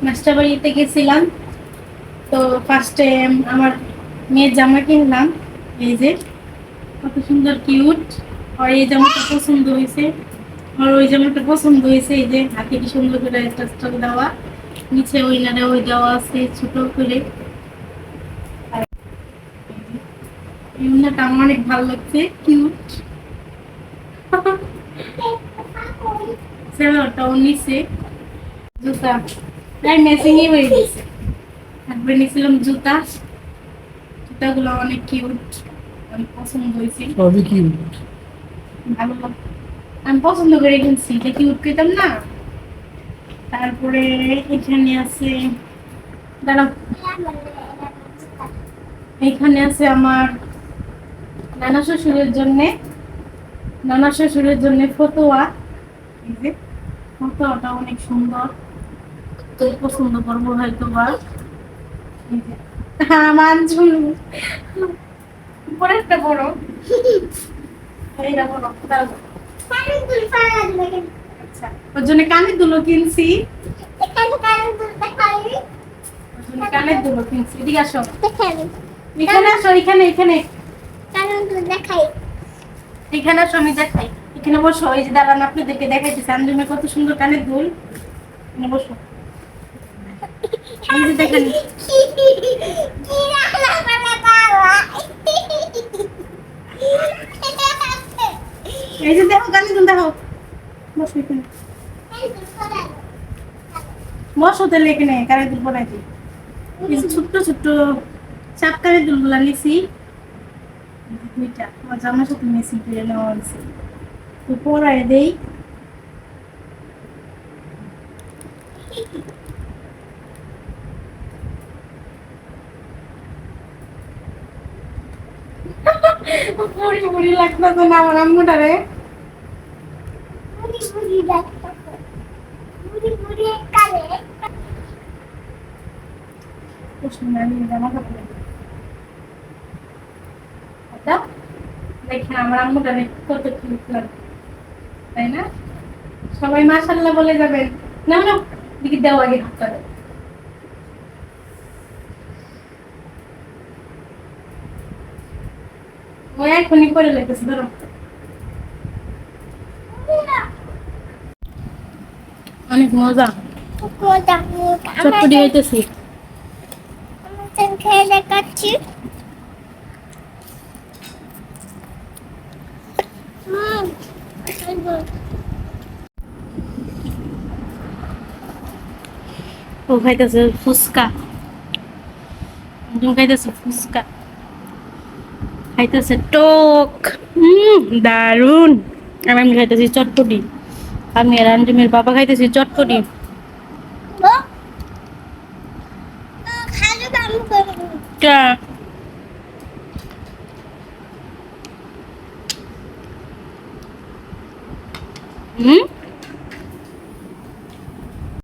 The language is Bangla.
মাস্টারবাড়িতে গেছিলাম। তো ফার্স্টে আমার মেয়ের জামা কিনলাম। এই যে কত সুন্দর কিউট। আর এই জামাটা পছন্দ হয়েছে, আর ওই জামাটা পছন্দ হয়েছে। এই যে হাতে কি সুন্দর করে একটা স্টল দেওয়া, নিচে ওইনারে ওই দেওয়া আছে ছোট করে। এই ওড়নাটা আমার অনেক ভালো লাগছে, কিউট। সেলোটাও নিচে জুতা প্রায় ম্যাচিংই হয়ে গেছে। একবার নিয়েছিলাম জুতা, জুতাগুলো অনেক কিউট, অনেক পছন্দ হয়েছে। সবই কিউট। ভালো আমি পছন্দ করে কিনছি, এটা কিউট পেতাম না। তারপরে এখানে আছে, দাঁড়াও, এখানে আছে আমার নানা শ্বশুরের জন্য ফতোয়া। এই যে ফতোয়াটা অনেক সুন্দর, তো পছন্দ করবো হয়তো বা। এই যে হ্যাঁ মানঝুল উপরেরটা বড়, এইটা বড়। দাঁড়াও। আচ্ছা, ওর জন্য কানের দুলো কিনছি। কানের দুলো কিনছি। এদিকে আসো, এখানে আসো, এখানে এখানে এখানে আসো, আমি দেখাই। এখানে বসো, এই যে দাঁড়ান, আপনাদেরকে দেখাইতেছি আঞ্জুমের কত সুন্দর কানের দুল। এখানে বসো, এই যে দেখেন। এই যে দেখো কানের দুল, দেখো। বসো এখানে, বসো তাহলে এখানে কানের দুল পরাই দিই। এই যে ছোট্ট ছোট্ট চাপ কানের দুলগুলা নিছি, দুইটা আমার জামার সাথে মেসি করে নেওয়া হয়েছে। তো পরাই দেই। পুরি পুরি লাগতো না আমার আম্মুটারে। দেখেন আমার আম্মুটারে কত কিউট লাগে, তাই না? সবাই মাশাআল্লাহ বলে যাবেন। না না, দিকে দাও আগে হাতটা দাও। ও এখনই করে লেগেছে, ধরো। অনেক মজা, চটপটি হইতেছি। খেয়ে দেখাচ্ছি। ও খাইতেছে ফুচকা, খাইতেছে ফুচকা, খাইতেছে টক। দারুন। আর আমি খাইতেছি চটপটি, আমি আর আঞ্জুমের বাবা খাইতেছি চটপটি। টা হুম